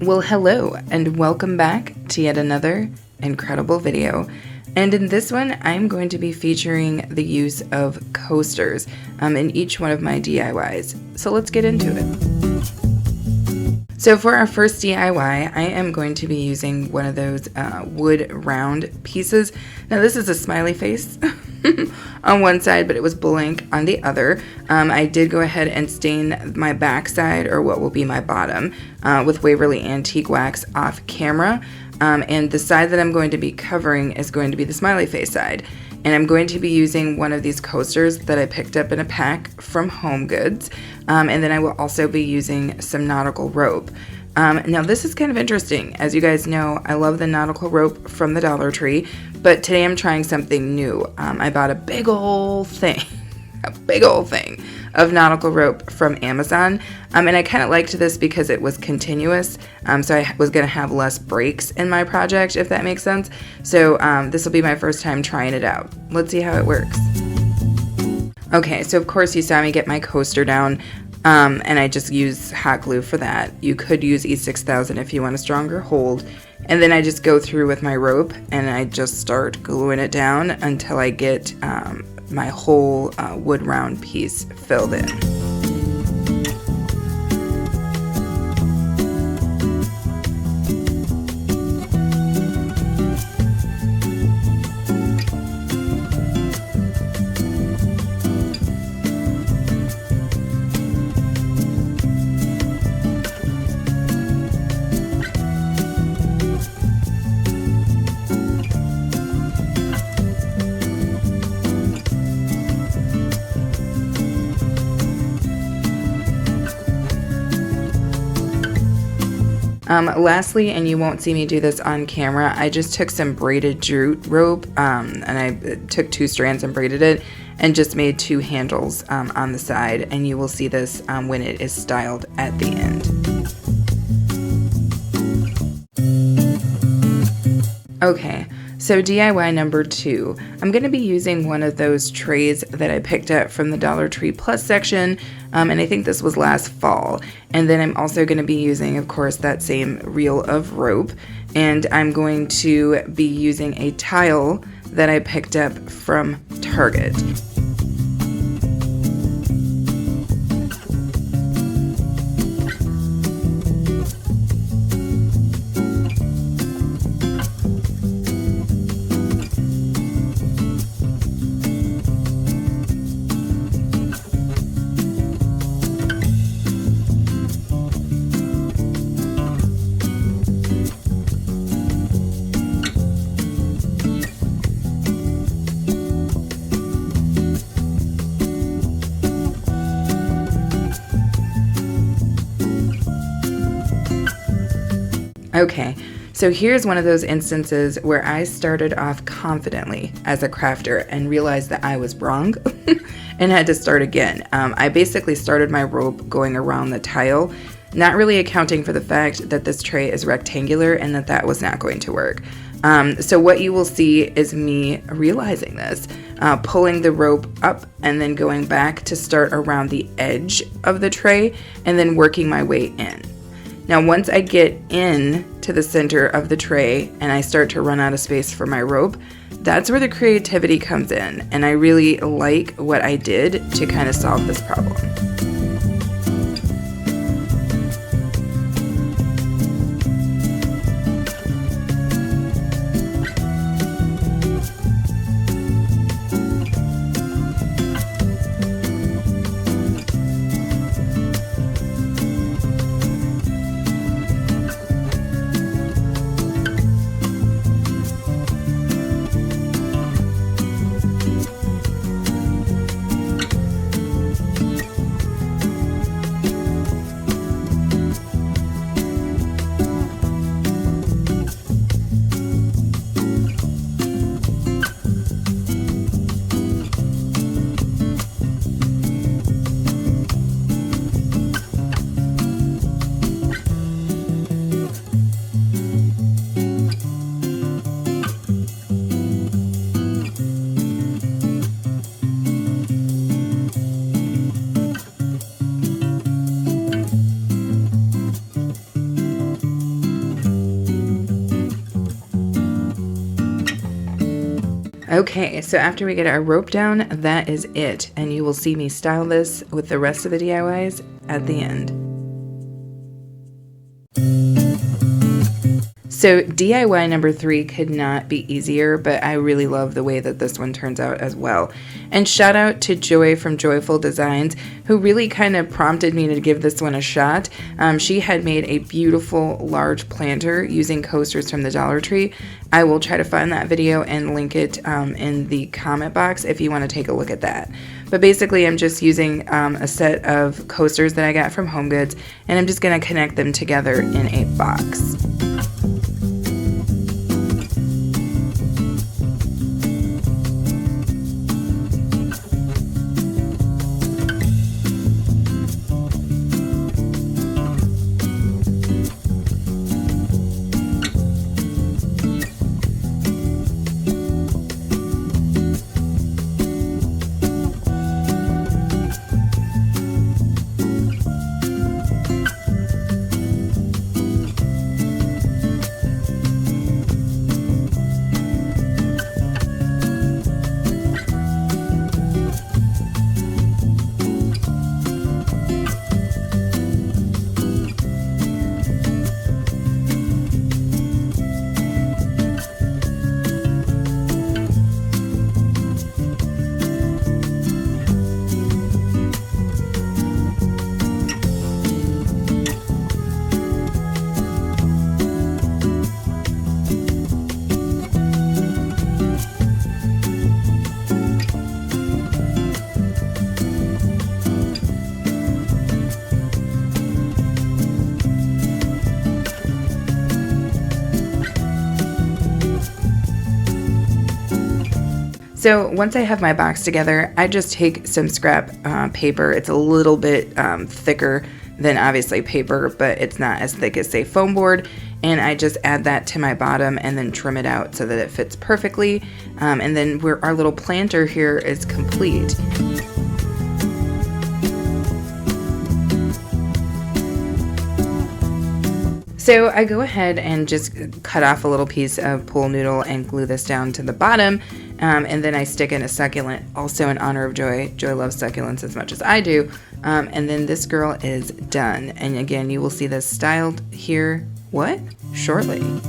Well, hello and welcome back to yet another incredible video. And in this one, I'm going to be featuring the use of coasters in each one of my DIYs. So let's get into it. So for our first DIY, I am going to be using one of those wood round pieces. Now this is a smiley face on one side, but it was blank on the other. I did go ahead and stain my back side, or what will be my bottom, with Waverly Antique Wax off camera. And the side that I'm going to be covering is going to be the smiley face side. And I'm going to be using one of these coasters that I picked up in a pack from Home Goods. And then I will also be using some nautical rope. Now this is kind of interesting. As you guys know, I love the nautical rope from the Dollar Tree, but today I'm trying something new. I bought a big old thing of nautical rope from Amazon. And I kind of liked this because it was continuous. So I was going to have less breaks in my project, if that makes sense. So this will be my first time trying it out. Let's see how it works. Okay, so of course you saw me get my coaster down. And I just use hot glue for that. You could use E6000 if you want a stronger hold. And then I just go through with my rope and I just start gluing it down until I get my whole wood round piece filled in. Lastly, and you won't see me do this on camera, I just took some braided jute rope and I took 2 strands and braided it and just made 2 handles on the side, and you will see this when it is styled at the end. Okay, so DIY number 2. I'm going to be using one of those trays that I picked up from the Dollar Tree Plus section, and I think this was last fall. And then I'm also going to be using, of course, that same reel of rope, and I'm going to be using a tile that I picked up from Target. Okay, so here's one of those instances where I started off confidently as a crafter and realized that I was wrong and had to start again. I basically started my rope going around the tile, not really accounting for the fact that this tray is rectangular and that was not going to work. So what you will see is me realizing this, pulling the rope up and then going back to start around the edge of the tray and then working my way in. Now once I get in to the center of the tray and I start to run out of space for my rope, that's where the creativity comes in, and I really like what I did to kind of solve this problem. Okay, so after we get our rope down, that is it. And you will see me style this with the rest of the DIYs at the end. So DIY number 3 could not be easier, but I really love the way that this one turns out as well. And shout out to Joy from Joyful Designs, who really kind of prompted me to give this one a shot. She had made a beautiful large planter using coasters from the Dollar Tree. I will try to find that video and link it in the comment box if you want to take a look at that. But basically I'm just using a set of coasters that I got from HomeGoods, and I'm just going to connect them together in a box. So once I have my box together, I just take some scrap paper. It's a little bit thicker than obviously paper, but it's not as thick as say foam board. And I just add that to my bottom and then trim it out so that it fits perfectly. And then our little planter here is complete. So I go ahead and just cut off a little piece of pool noodle and glue this down to the bottom. And then I stick in a succulent, also in honor of Joy. Joy loves succulents as much as I do. And then this girl is done. And again, you will see this styled here, shortly.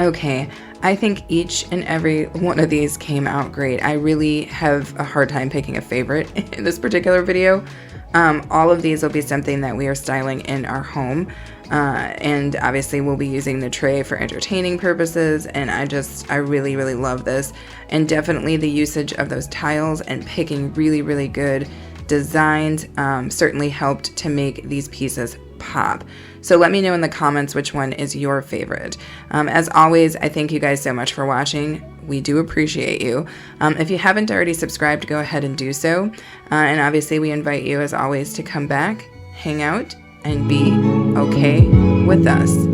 Okay, I think each and every one of these came out great. I really have a hard time picking a favorite in this particular video. All of these will be something that we are styling in our home. And obviously we'll be using the tray for entertaining purposes, and I really, really love this. And definitely the usage of those tiles and picking really, really good designs certainly helped to make these pieces pop. So let me know in the comments which one is your favorite. As always, I thank you guys so much for watching. We do appreciate you. If you haven't already subscribed, go ahead and do so. And obviously we invite you as always to come back, hang out, and be okay with us.